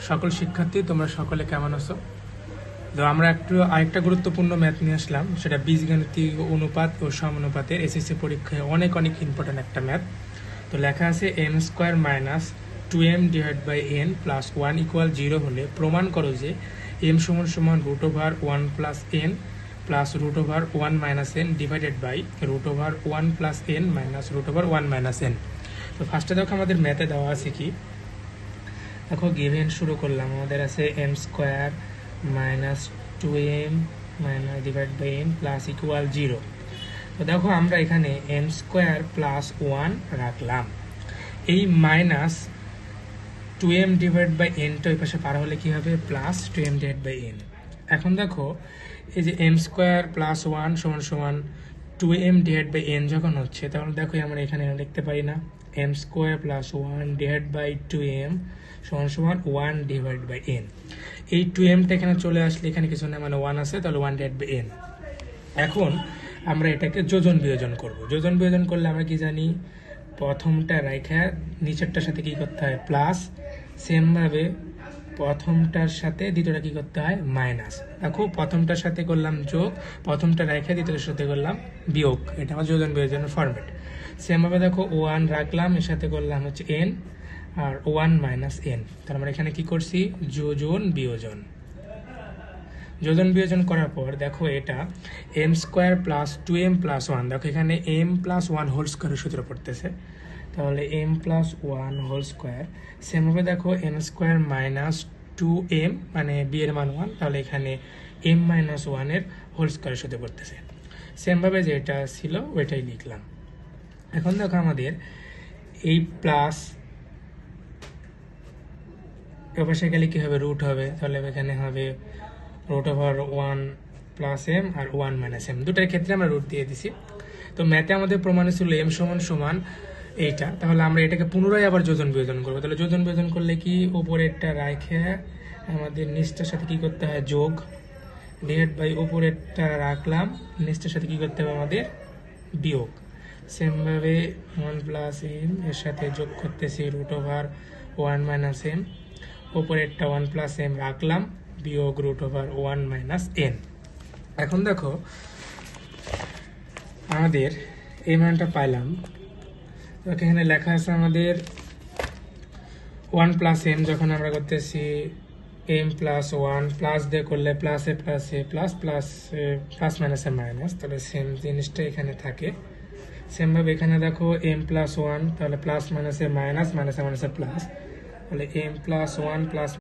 সকল শিক্ষার্থী তোমরা সকলে কেমন আছো? তো আমরা আরেকটা গুরুত্বপূর্ণ ম্যাথ নিয়ে আসলাম, সেটা বীজগণিতিক অনুপাত ও সমানুপাতের এসএসসি পরীক্ষায় অনেক ইম্পর্টেন্ট একটা ম্যাথ। তো লেখা আছে M square minus 2m divide by n plus 1 equal 0 হলে প্রমাণ করো যে m সমান সমান রুট ওভার 1 প্লাস n প্লাস root over 1 minus n divided by root over 1 plus n minus root over 1 minus n। তো ফার্স্টে দেখো আমাদের ম্যাথে দেওয়া আছে কি, দেখো গিভেন শুরু করলাম, আমাদের আছে M square minus 2m minus divide by n plus equal 0। তো দেখো আমরা এখানে এম স্কোয়ার প্লাস 1 রাখলাম, এই মাইনাস 2m ডিভাইড বাই nটা ওই পাশে পার হলে কী হবে, plus 2m divide by n। এখন দেখো এই যে এম স্কোয়ার প্লাস 1 সমান সমান 2m ডিভাইড বাই n যখন হচ্ছে, তখন দেখো আমরা এখানে লিখতে পারি না M square plus 1 divide by 2m সমান সমান 1 ডিভাইড বাই n। এই 2mটা এখানে চলে আসলে এখানে কিছু না, মানে 1 আছে, তাহলে 1 ডিভাইড বাই n। এখন আমরা এটাকে যোজন বিয়োজন করব। যোজন বিয়োজন করলে আমরা কি জানি, প্রথমটা রাইখা নিচেরটার সাথে কি করতে হয়, প্লাস, সেমভাবে প্রথমটার সাথে দ্বিতীয়টা কি করতে হয়, মাইনাস। দেখো প্রথমটার সাথে করলাম যোগ, প্রথমটা রাইখা দ্বিতীয়টার সাথে করলাম বিয়োগ, এটা আমার যোজন বিয়োজনের ফরম্যাট। সেমভাবে দেখো 1 রাখলাম, এর সাথে করলাম হচ্ছে n আর 1 মাইনাস n। তার মানে এখানে কি করছি, যোজন বিয়োজন। যোজন বিয়োজন করার পর দেখো এটা M square plus 2m plus 1, দেখো এখানে m প্লাস 1 হোল স্কোয়ারের সূত্র পড়তেছে, তাহলে m প্লাস 1 হোল স্কোয়ার। সেমভাবে দেখো m স্কোয়ার মাইনাস 2m মানে b এর মান 1, তাহলে এখানে m মাইনাস 1 এর হোল স্কোয়ারের সূত্র পড়তেছে। সেমভাবে যেটা ছিল ওইটাই লিখলাম। এখন দেখো আমাদের এই প্লাস এপাশে গেলে কি হবে, রুট হবে, তাহলে এখানে হবে রুট ওভার 1 প্লাস m আর 1 মাইনাস m, দুটার ক্ষেত্রে আমরা রুট দিয়ে দিছি। তো ম্যাথে আমাদের প্রমাণ ছিল m সমান সমান এইটা, তাহলে আমরা এটাকে পুনরায় আবার যোজন বিয়োজন করবো। তাহলে যোজন বিয়োজন করলে কি, উপরেরটা রাখে আমাদের নিচটার সাথে কি করতে হয়, যোগ, ডিভাইড বাই উপরেরটা রাখলাম, নিচটার সাথে কি করতে হবে আমাদের, বিয়োগ। সেমভাবে 1 প্লাস m এর সাথে যোগ করতেছি রুট ওভার 1 মাইনাস m, উপরেরটা 1 প্লাস m রাখলাম, বিয়োগ রুট ওভার 1 মাইনাস n। এখন দেখো আমাদের এই মানটা পাইলাম, এখানে লেখা আছে আমাদের 1 প্লাস m, যখন আমরা করতেছি m প্লাস 1 প্লাস দিয়ে করলে প্লাস এ প্লাস এ প্লাস প্লাস প্লাস মাইনাস এ মাইনাস, তাহলে সেম জিনিসটা এখানে থাকে। সেমভাবে এখানে দেখো m প্লাস 1, তাহলে প্লাস মাইনাস এ মাইনাস, মাইনাস এ মাইনাস এ প্লাস, তাহলে m প্লাস 1 প্লাস